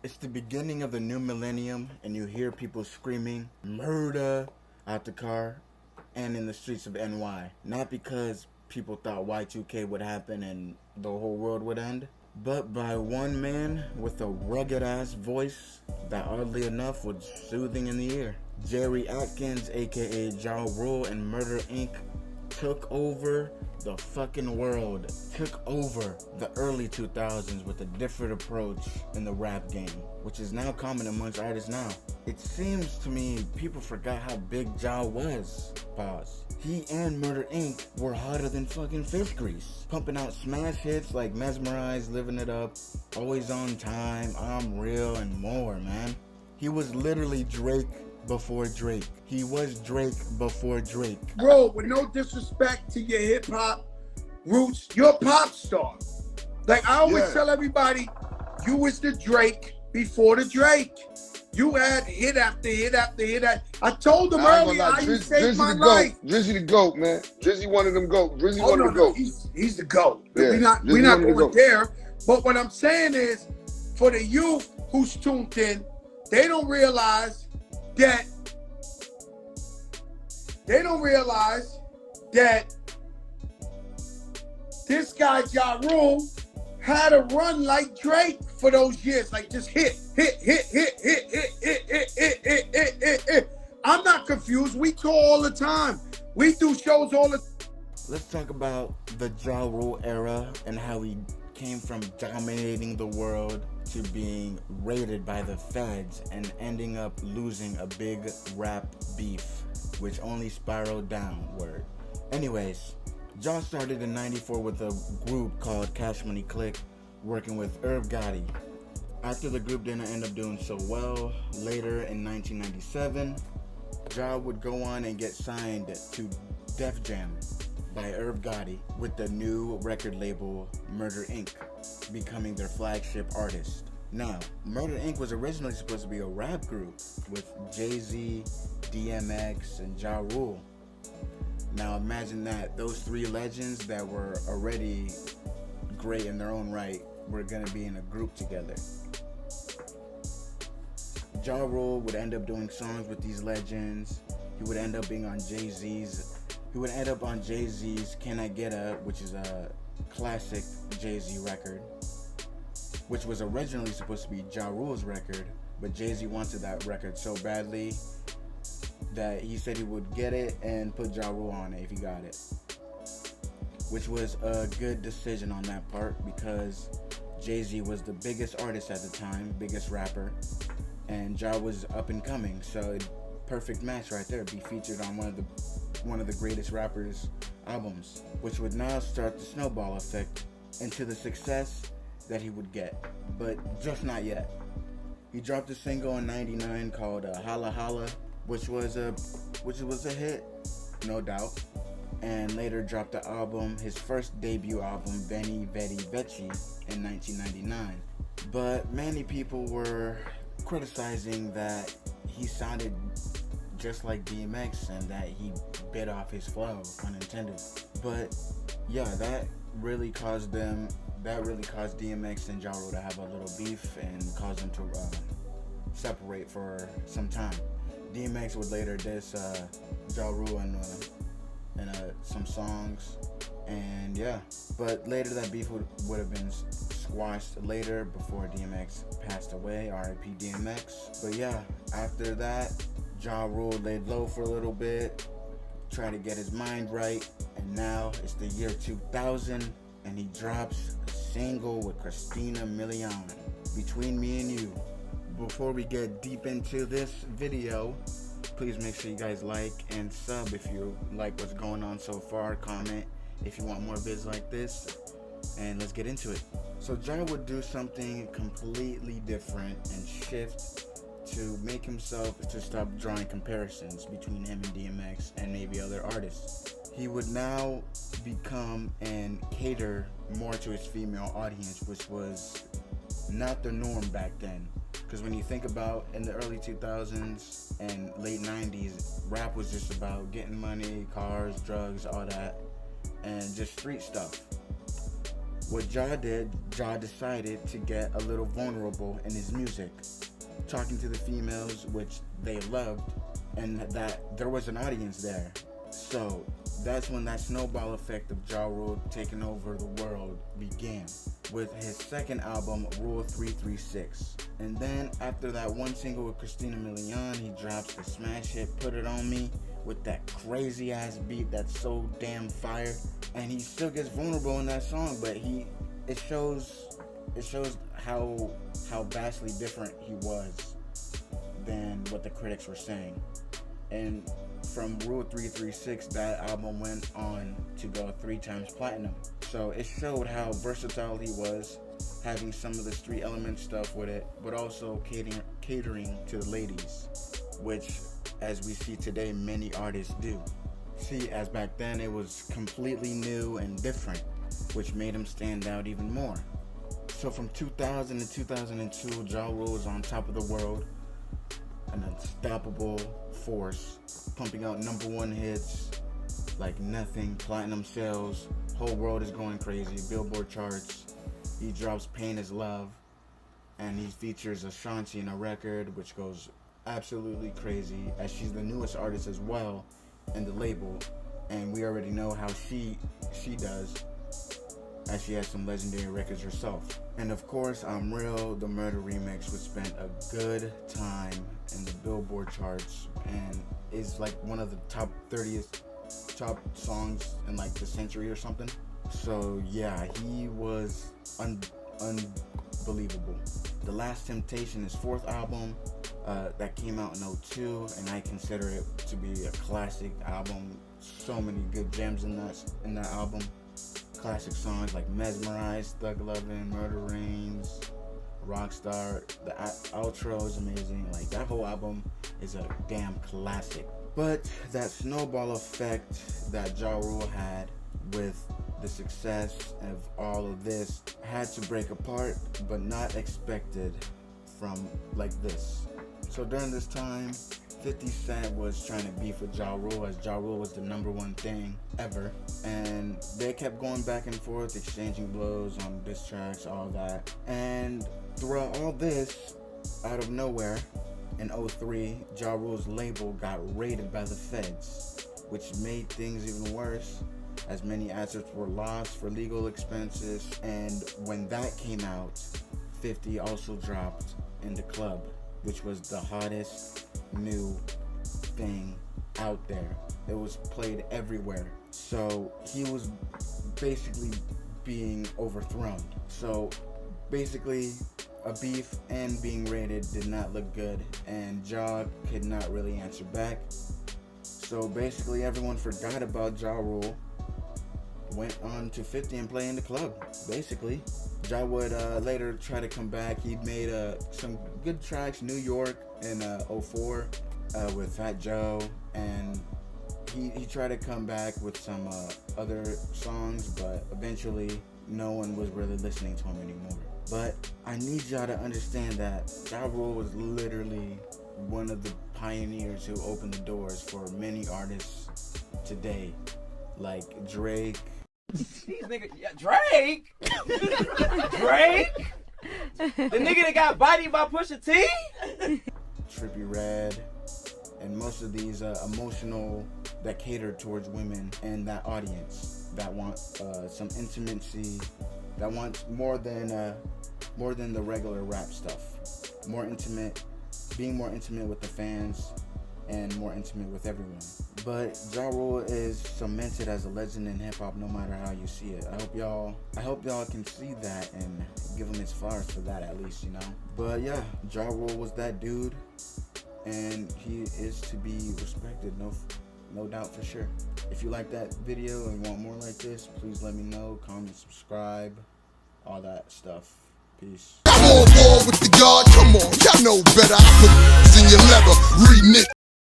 It's the beginning of the new millennium, and you hear people screaming murder out the car and in the streets of NY. Not because people thought Y2K would happen and the whole world would end, but by one man with a rugged ass voice that oddly enough was soothing in the ear. Jerry Atkins, aka Ja Rule, and Murder Inc. took over the fucking world. Took over the early 2000s with a different approach in the rap game, which is now common amongst artists now. It seems to me people forgot how big Ja was. Pause. He and Murder Inc. were hotter than fucking fish grease, pumping out smash hits like Mesmerize, Living It Up, Always on Time, I'm Real, and more, man. He was literally Drake before Drake. He was Drake before Drake. Bro, with no disrespect to your hip hop roots, you're a pop star. Like I always tell everybody, you was the Drake before the Drake. You had hit after hit after hit. I told them earlier how you saved my life. Drizzy the GOAT, man. Drizzy one of them GOAT. Drizzy one of the GOAT. He's the GOAT. Yeah, we're not going there. But what I'm saying is, for the youth who's tuned in, they don't realize that this guy Ja Rule had a run like Drake for those years, like just hit. I'm not confused. We tour all the time. We do shows all the time. Let's talk about the Ja Rule era and how he came from dominating the world to being raided by the feds and ending up losing a big rap beef, which only spiraled downward. Anyways, Ja started in '94 with a group called Cash Money Click, working with Irv Gotti. After the group didn't end up doing so well, later in 1997, Ja would go on and get signed to Def Jam by Irv Gotti with the new record label Murder Inc., becoming their flagship artist. Now, Murder Inc. was originally supposed to be a rap group with Jay-Z, DMX, and Ja Rule. Now imagine that, those three legends that were already great in their own right were going to be in a group together. Ja Rule would end up doing songs with these legends. He would end up being on Jay-Z's. He would end up on Jay-Z's Can I Get Up, which is a classic Jay-Z record, which was originally supposed to be Ja Rule's record, but Jay-Z wanted that record so badly that he said he would get it and put Ja Rule on it if he got it, which was a good decision on that part because Jay-Z was the biggest artist at the time, biggest rapper, and Ja was up and coming, so perfect match right there, be featured on one of the greatest rappers' albums, which would now start the snowball effect into the success that he would get, but just not yet. He dropped a single in '99 called Holla Holla, which was a hit, no doubt, and later dropped the album, his first debut album, Veni Vedi Vecchi, in 1999. But many people were criticizing that he sounded just like DMX and that he bit off his flow, pun intended. But yeah, that really caused DMX and Ja Rule to have a little beef and caused them to separate for some time. DMX would later diss Ja Rule in some songs, and yeah, but later that beef would have been squashed later before DMX passed away, R.I.P. DMX. But yeah, after that, Ja Rule laid low for a little bit, tried to get his mind right, and now it's the year 2000, and he drops a single with Christina Milian, Between Me and You. Before we get deep into this video, please make sure you guys like and sub if you like what's going on so far. Comment if you want more vids like this, and let's get into it. So Ja would do something completely different and shift to make himself to stop drawing comparisons between him and DMX and maybe other artists. He would now become and cater more to his female audience, which was not the norm back then. Because when you think about in the early 2000s and late 90s, rap was just about getting money, cars, drugs, all that, and just street stuff. What Ja did, Ja decided to get a little vulnerable in his music, talking to the females, which they loved, and that there was an audience there. So that's when that snowball effect of Ja Rule taking over the world began, with his second album, Rule 336. And then after that one single with Christina Milian, he drops the smash hit Put It On Me with that crazy ass beat that's so damn fire. And he still gets vulnerable in that song, but it shows how vastly different he was than what the critics were saying. And from Rule 336, that album went on to go 3 times platinum. So it showed how versatile he was, having some of the street element stuff with it, but also catering to the ladies, which, as we see today, many artists do. See, as back then it was completely new and different, which made him stand out even more. So from 2000 to 2002, Ja Rule was on top of the world, an unstoppable force, pumping out #1 hits like nothing, platinum sales, whole world is going crazy, Billboard charts. He drops Pain Is Love, and he features Ashanti in a record, which goes absolutely crazy, as she's the newest artist as well in the label, and we already know how she does, as she has some legendary records herself. And of course, I'm Real, the Murder remix, which spent a good time in the Billboard charts and is like one of the top 30th top songs in like the century or something. So yeah, he was unbelievable. The Last Temptation, his 4th album, that came out in 2002, and I consider it to be a classic album. So many good gems in that album. Classic songs like Mesmerized, Thug Lovin', Murder Reigns, Rockstar. The outro is amazing. Like, that whole album is a damn classic. But that snowball effect that Ja Rule had with the success of all of this had to break apart, but not expected from like this. So during this time, 50 Cent was trying to beef with Ja Rule, as Ja Rule was the #1 thing ever, and they kept going back and forth, exchanging blows on diss tracks, all that. And throughout all this, out of nowhere, in 2003, Ja Rule's label got raided by the feds, which made things even worse, as many assets were lost for legal expenses. And when that came out, 50 also dropped In the Club, which was the hottest new thing out there. It was played everywhere. So he was basically being overthrown. So basically, a beef and being raided did not look good, and Ja could not really answer back. So basically everyone forgot about Ja Rule, went on to 50 and play In the Club. Basically, Ja would later try to come back. He made some good tracks, New York in 2004 with Fat Joe, and he tried to come back with some other songs, but eventually no one was really listening to him anymore. But I need y'all to understand that Ja Rule was literally one of the pioneers who opened the doors for many artists today, like Drake. These niggas, yeah, Drake? Drake? The nigga that got bodied by Pusha T? Trippie Redd, and most of these emotional, that cater towards women and that audience that want some intimacy, that wants more than the regular rap stuff. More intimate, being more intimate with the fans and more intimate with everyone. But Ja Rule is cemented as a legend in hip hop, no matter how you see it. I hope y'all can see that and give him his flowers for that, at least, you know. But yeah, Ja Rule was that dude, and he is to be respected, no doubt for sure. If you like that video and want more like this, please let me know. Comment, subscribe, all that stuff. Peace. I'm on war with the God, come on, y'all know better. I put in your leather, reading it.